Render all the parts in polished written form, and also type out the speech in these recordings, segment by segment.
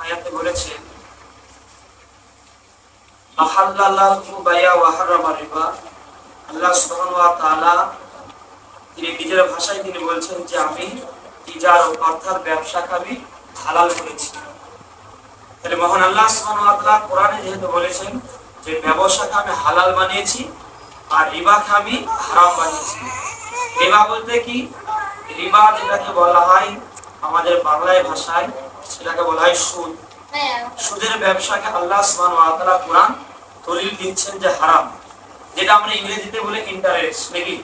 আয়াতে বলেছেন আহাল্লাল্লাহু বাইয়া ওয়া হারামা রিবা। আল্লাহ সুবহানাহু ওয়া তাআলা তিনি নিজের ভাষায় তিনি বলছেন যে আমি তিজারত অর্থাৎ ব্যবসাকে আমি হালাল করেছি। তাহলে মহান আল্লাহ সুবহানাহু ওয়া তাআলা কোরআনে যেহেতু বলেছেন যে ব্যবসাকে আমি হালাল বানিয়েছি আর রিবাকে আমি হারাম বানিয়েছি। রিবা বলতে কি? রিবা যেটাকে বলা হয় আমাদের বাংলায় ভাষায় সেটাকে বলা হয় সুদ। সুদের ব্যবসাকে আল্লাহ সুবহানাহু ওয়া তাআলা কোরআন দলিল দিচ্ছেন যে হারাম, যেটা আমরা ইংরেজিতে বলি ইন্টারেস্ট নাকি।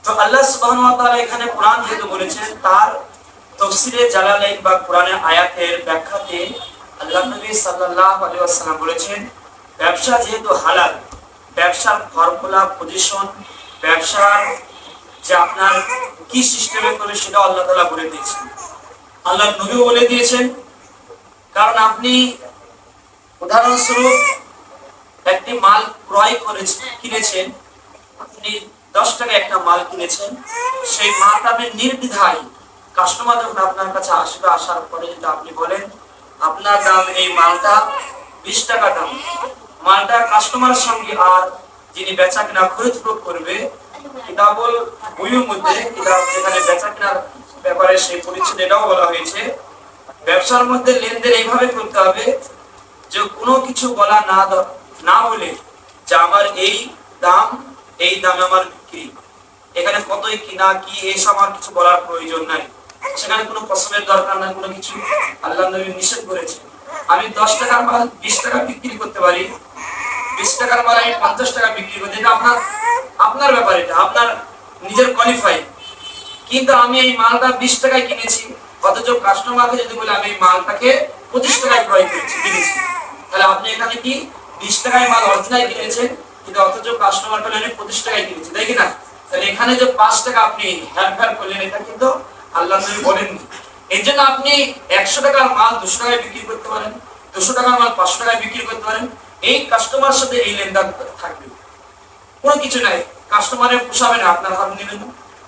তো আল্লাহ সুবহানাহু ওয়া তাআলা এখানে কোরআন যেহেতু বলেছেন তার তাফসীরে জালালাইন বা কোরআনের আয়াতের ব্যাখ্যাতে আল্লাহ নবী সাল্লাল্লাহু আলাইহি ওয়াসাল্লাম বলেছেন ব্যবসা যেহেতু হালাল, ব্যবসার ফর্মুলা পজিশন, ব্যবসার যে আপনার কি সিস্টেমে করবে সেটা আল্লাহ তাআলা বলে দিয়েছেন, আল্লাহ নবীও বলে দিয়েছেন। কারণ আপনি উদাহরণস্বরূপ একটি মাল ক্রয় কিনেছেন, আপনি 10 টাকায় একটা মাল কিনেছেন, সেই মালটা আপনি নির্দ্বিধায় কাস্টমার যখন আপনার কাছে আসবে, আসার পরে যদি আপনি বলেন আপনার দাম এই মালটা 20 টাকা দাম, মালটা কাস্টমারের সঙ্গে আর যিনি বেচা কিনা খরিদ করবে কিতাবুল বইয়ের মধ্যে কিতাব যেখানে বেচা কেনার ব্যাপারে সেই পরিচ্ছেদ এটাও বলা হয়েছে ব্যবসার মধ্যে লেনদেন এইভাবে করতে হবে যে কোনো কিছু বলা না বলে যে আমার এই দামে আমার বিক্রি, এখানে কতই কিনা কি এইসব আমার কিছু বলার প্রয়োজন নাই, সেখানে কোনো কসমের দরকার নাই, কোনো কিছু আল্লাহ নবী নিষেধ করেছে। আমি 10 টাকার মাল 20 টাকা বিক্রি করতে পারি, 20 টাকার মাল আমি 50 টাকা বিক্রি করতে, এটা আপনার ব্যাপার, এটা আপনার নিজের কোয়ালিফাই। কিন্তু আমি এই মালটা 20 টাকায় কিনেছি, অথচ কাস্টমারকে যদি বলে আমি এই মালটাকে 25 টাকায় ক্রয় কিনেছি, তাহলে আপনি এখানে কি 20 টাকায় মাল অরিজিনাল কিনেছেন, কিন্তু অথচ কাস্টমার বলে আমি 25 টাকায় কিনেছি, তাই কি না? তাহলে এখানে যে 5 টাকা আপনি হেরফের করলেন, এটা কিন্তু আল্লাহ নবী বলেননি। এই জন্য আপনি 100 টাকার মাল 200 টাকায় বিক্রি করতে পারেন, 200 টাকার মাল 500 টাকায় বিক্রি করতে পারেন, এই কাস্টমার সাথে এই লেনদেন থাকবে, কোনো কিছু নাই। কাস্টমারের পোষাবে না, আপনার হাত নেবেন,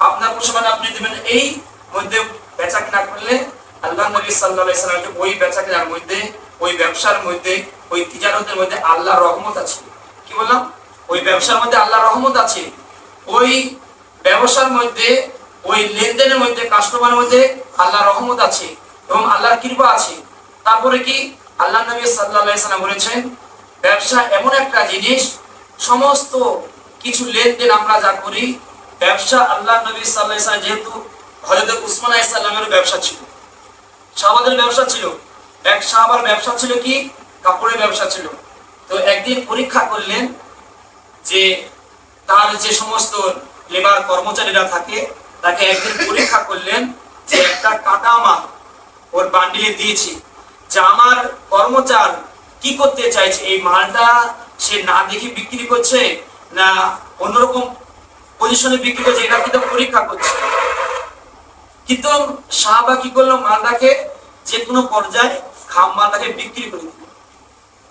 আপনার পোষাবে না, আপনি দেবেন। এই মধ্যে বেচা কিনা করলে আল্লাহ নবী সাল্লাল্লাহু আলাইহি ওয়াসাল্লাম ওই বেচা কেনার মধ্যে, ওই ব্যবসার মধ্যে, ওই তিজারতের মধ্যে আল্লাহর রহমত আছে। কি বললাম? ওই ব্যবসার মধ্যে আল্লাহর রহমত আছে, ওই ব্যবসার মধ্যে, ওই লেনদেনের মধ্যে, কাস্টমারের মধ্যে আল্লাহর রহমত আছে এবং আল্লাহর কৃপা আছে। তারপরে কি আল্লাহ নবী সাল্লাল্লাহু আলাইহি ওয়াসাল্লাম বলেছেন ব্যবসা এমন একটা জিনিস, সমস্ত কিছু লেনদেন আমরা যা করি, ব্যবসা আল্লাহ নবী সাল্লাল্লাহু আলাইহি ওয়াসাল্লাম যেহেতু হযরত উসমান আলাইহিস সালামের ব্যবসা ছিল, সাহাবাদের ব্যবসা ছিল, এক সাহাবার ব্যবসা ছিল কি কাপড়ের ব্যবসা ছিল। তো একদিন পরীক্ষা করলেন যে তার যে সমস্ত লেবার কর্মচারীরা থাকে তাকে একদিন পরীক্ষা করলেন যে একটা কাটা মাল ওর বান্ডিলে দিয়েছি, যে আমার কর্মচার কি করতে চাইছে, এই মালটা সে না দেখে বিক্রি করছে না অন্যরকম পজিশনে বিক্রি করছে, এটা কিন্তু পরীক্ষা করছে। কিন্তু সাহাবা কি করলো, মালটাকে যে কোনো পর্যায়ে খাম মালটাকে বিক্রি করে দিল।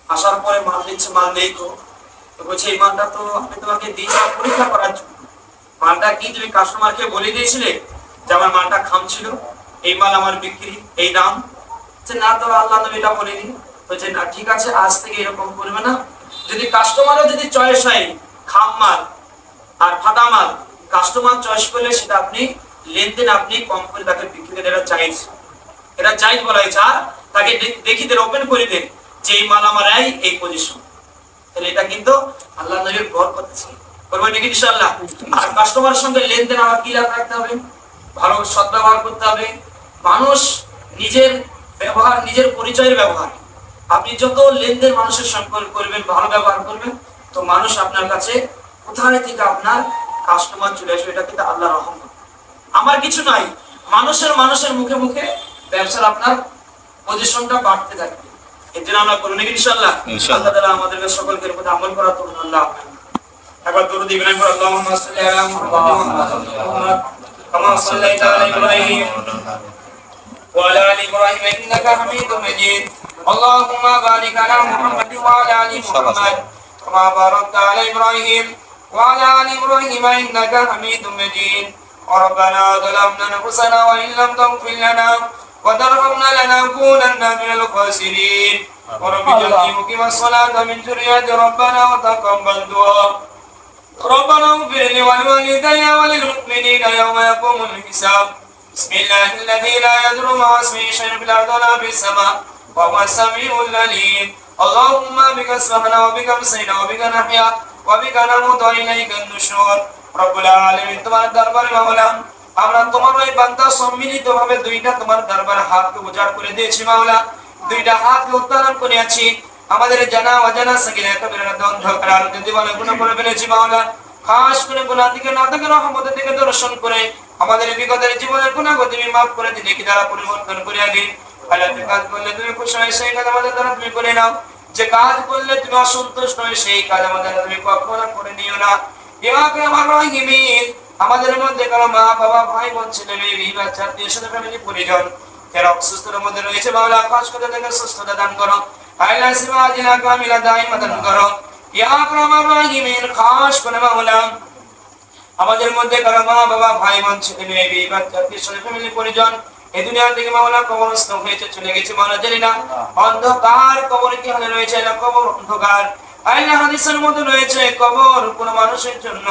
আসার পরে মাল দিচ্ছে, মাল নেই তো বলছে এই মালটা তো আমি তোমাকে দিয়েছি পরীক্ষা করার জন্য, মালটা কি তুমি কাস্টমারকে বলে দিয়েছিলে যে আমার মালটা খাম ছিল, এই মাল আমার বিক্রি, এই দাম? না তো আল্লাহ নবী এটা বলেনি। বলছে না, ঠিক আছে, আজ থেকে এরকম করবে না। যদি কাস্টমারও যদি চয়েস হয় খাম মাল আর ফাটা মাল, কাস্টমার চয়েস করলে সেটা আপনি লেনদেন আপনি কম করে তাকে বিক্রি করে, এটা জায়েজ, এটা জায়েজ বলা হয়েছে। আর তাকে দেখিয়ে দেন, ওপেন করে দেন যে এই মাল আমার এই পজিশন, তাহলে এটা কিন্তু আল্লাহ নবীর বরকত আছে, করবেন নাকি ইনশাআল্লাহ। আর কাস্টমারের সঙ্গে লেনদেন আমার কি রাখতে হবে, ভালো সদ্ব্যবহার করতে হবে। মানুষ নিজের ব্যবহার, নিজের পরিচয়ের ব্যবহার, আপনি যত লেনদেন মানুষের সঙ্গে করবেন, ভালো ব্যবহার করবেন, তো মানুষ আপনার কাছে কোথায় থেকে আপনার কাস্টমার চলে আসবে, এটা কিন্তু আল্লাহর রহমত। আমার কিছু নাই, মানুষের মুখে মুখে ব্যবসার আপনার পজিশনটা বাড়তে থাকবে। এর জন্য আমরা করব নাকি ইনশাআল্লাহ। আল্লাহ তাআলা আমাদেরকে সকলকে এর প্রতি আমল করার তৌফিক আল্লাহ। একবার দরুদ ইব্রাহিম পড়ো, আল্লাহুম্মা সাল্লি আলা মুহাম্মাদ কামা সাল্লাইতা আলা ইব্রাহিম ওয়া আলা আলি ইব্রাহিম ইন্নাকা হামিদুম মাজিদ। আল্লাহুম্মা বারিক আলা মুহাম্মাদ ওয়া আলা আলি মুহাম্মাদ কামা বারাকতা আলা ইব্রাহিম ওয়া আলা আলি ইব্রাহিম ইন্নাকা হামিদুম মাজিদ। ربنا ظلمنا أنفسنا وإن لم تغفر لنا وترحمنا لنكونن من الخاسرين ورب اجعلني مقيم الصلاة من ذريتي ربنا وتقبل دعاء ربنا اغفر لي ولوالدي وللمؤمنين يوم يقوم الحساب بسم الله الذي لا يضر مع اسمه شيء في الارض ولا في السماء وهو السميع العليم اللهم بك اصبحنا وبك امسينا وبك نحيا وبك نموت واليك النشور رب العالمين তোমার দরবারে মাওলা আমরা তোমার ওই বান্দা সম্মিলিতভাবে দুইটা তোমার দরবারে হাতকে উজাড় করে দিয়েছি মাওলা দুইটা হাতকে উত্তোলন করেছি আমাদের জানা অজানা সগীরা কবিরা অন্ধকার আলোতে দিবানা গুনাহ করে ফেলেছি মাওলা খাস করে গুনাহ থেকে না থেকে রহমত থেকে দর্শন করে আমাদের বিগতের জীবনের গুনাহকে তুমি maaf করে দিলে কি দ্বারা পরিবর্তন করে দিন আল্লাহ যে কাজ করলে তুমি খুশি হয় সেই কাজ আমাদের দ্বারা তুমি করে নাও যে কাজ করলে তুমি অসন্তুষ্ট হয় সেই কাজ আমাদের তুমি কখনো করে নিও না ইয়া আকরামার রাহিমিন আমাদের মধ্যে কারো মা বাবা ভাই বোন ছেলে মেয়ে বিবি বাচ্চা আত্মীয় স্বজন ফ্যামিলি পরিজন যারা অসুস্থতার মধ্যে রয়েছে মাওলা খাস করে তাদের সুস্থতা দান করো আল্লাহ সিমা আজিলা কামিলা দাইমা দান করো ইয়া আকরামার রাহিমিন খাস করে মাওলা আমাদের মধ্যে কারো মা বাবা ভাই বোন ছেলে মেয়ে বিবি বাচ্চা আত্মীয় স্বজন ফ্যামিলি পরিজন এই দুনিয়া থেকে মাওলা কবরস্থ হয়েছে চলে গেছে মাওলা জানি না অন্ধকার কবরে কি হালে রয়েছে না কবর অন্ধকার আল্লাহ হাদিসের মধ্যে রয়েছে কবর কোন মানুষের জন্য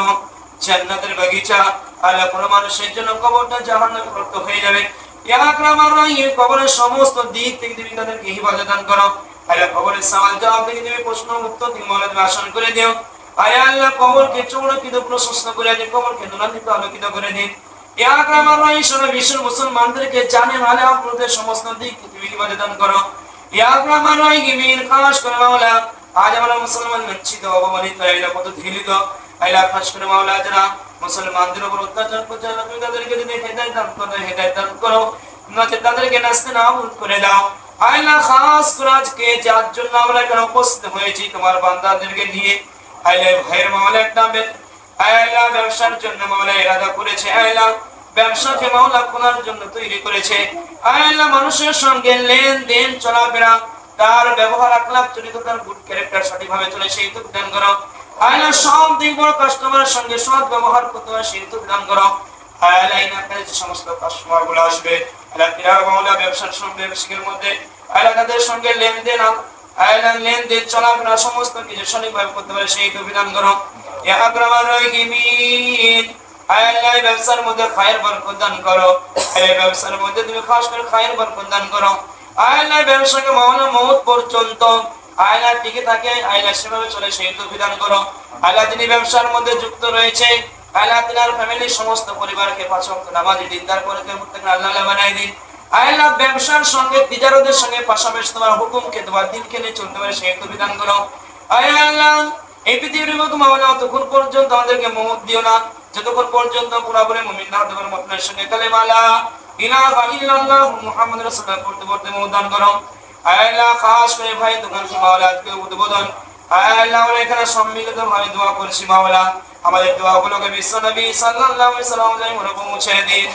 জান্নাতের বাগিচা আল্লাহ কোন মানুষের জন্য কবরটা জাহান্নামে পরিণত হয়ে যাবে ইয়া আকরামার রাহিম কবরের সমস্ত দিক থেকে তুমি তাদেরকে হিফাজত দান করো আল্লাহ কবরের সওয়াল জবাব থেকে তুমি প্রশ্ন উত্তর তুমি মাওলা তুমি আসান করে দিও আয়া আল্লাহ কবরকে চৌড়াকিত প্রশস্ত করে দিন কবরকে নুরান্বিত আলোকিত করে দিন ইয়া আকরামার রাহিম সারা বিশ্বের মুসলমানদেরকে জানে মালে আপনাদের সমস্ত দিক থেকে তুমি হিফাজত দান করো ইয়া আকরামার রাহিম খাস করে মাওলা আজ আমরা মুসলমান লজ্জিত অপমানিত আইলা কত ধীলিত আইলা খাস করে মাওলা যারা মুসলমানদের উপর অত্যাচার করছে আল্লাহ তুমি তাদেরকে যদি হেদায়েত দান করো হেদায়েত দান করো নচেত তাদেরকে নাস্তে নাবুদ করে দাও আইলা খাস করে আজকে যার জন্য আমরা এখানে উপস্থিত হয়েছি তোমার বান্দাদেরকে নিয়ে আইলা ভাইয়ের মাওলা একটা আইলা ব্যবসার জন্য মাওলা ইরাদা করেছে আইলা ব্যবসাকে মাওলা খোলার জন্য তৈরি করেছে আইলা মানুষের সঙ্গে লেনদেন চলাফেরা তার ব্যবহার আখলাক চরিত্র তার গুড ক্যারেক্টার সঠিকভাবে চলে সেই তো দান করো আল্লাহ সব দিক বড় কাস্টমারের সঙ্গে সৎ ব্যবহার করতে হয় সেই তো দান করো আল্লাহ ইনার কাছে সমস্ত কাস্টমার গুলো আসবে আল্লাহ কিরার মাওলা ব্যবসার সঙ্গে ব্যবসায়ীর মধ্যে আল্লাহ তাদের সঙ্গে লেনদেন আল্লাহ লেনদেন চলাফেরা সমস্ত কিছু সঠিকভাবে করতে পারে সেই তো বিধান করো ইয়া আকরামার রাহিমিন আল্লাহ ব্যবসার মধ্যে খায়ের বরকত দান করো এই ব্যবসার মধ্যে তুমি খাস করে খায়ের বরকত দান করো আল্লাহ ব্যবসাকে মাওলা মওত পর্যন্ত আল্লাহ টিকে থাকে আল্লাহ সেভাবে চলে সেই তো বিধান করো আল্লাহ যিনি ব্যবসার মধ্যে যুক্ত রয়েছে আল্লাহ তিনার ফ্যামিলির সমস্ত পরিবারকে পাঁচ ওয়াক্ত নামাজি দিনদার করে মুত্তাকিন আল্লাহ বানাই দিন আল্লাহ ব্যবসার সঙ্গে তিজারতের সঙ্গে পাশাপাশি তোমার হুকুমকে তোমার দিনকে নিয়ে চলতে পারে সেই তো বিধান করো আল্লাহ এই পৃথিবীর মতো মাওলা ততক্ষণ পর্যন্ত আমাদেরকে মওত দিও না যতক্ষণ পর্যন্ত পুরোপুরি মুমিন না হতে পারবো আপনার সঙ্গে কালেমা লা ইলাহা ইল্লাল্লাহ মুহাম্মাদুর রাসূলুল্লাহ পড়তে পড়তে মওত দান করো আল্লাহ খাস করে ভাই দোকান কি মাওলা আজকে উদ্বোধন আল্লাহ আমরা এখানে সম্মিলিত ভাবে দোয়া করছি মাওলা আমাদের দোয়াগুলোকে বিশ্ব নবী সাল্লাল্লাহু আলাইহি ওয়াসাল্লাম এর পৌঁছে দিন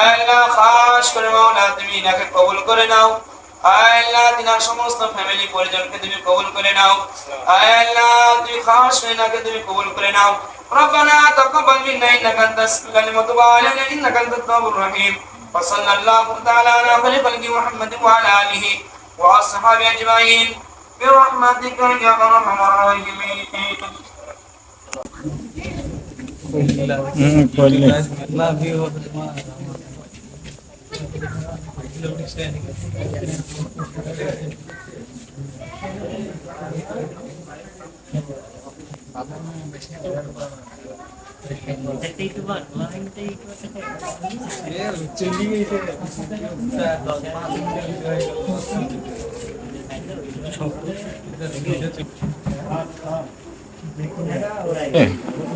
আল্লাহ খাস করে মাওলা তুমি এনাকে কবুল করে নাও আল্লাহ তিনার সমস্ত ফ্যামিলি পরিজনকে তুমি কবুল করে নাও আল্লাহ তুমি খাস করে এনাকে তুমি কবুল করে নাও ربنا تقبل منا انك انت السميع العليم وتب علينا انك انت التواب الرحيم وصلى الله تعالى على خير خلق محمد وعلى اله واصحابه اجمعين برحمتك يا ارحم الراحمين Eh.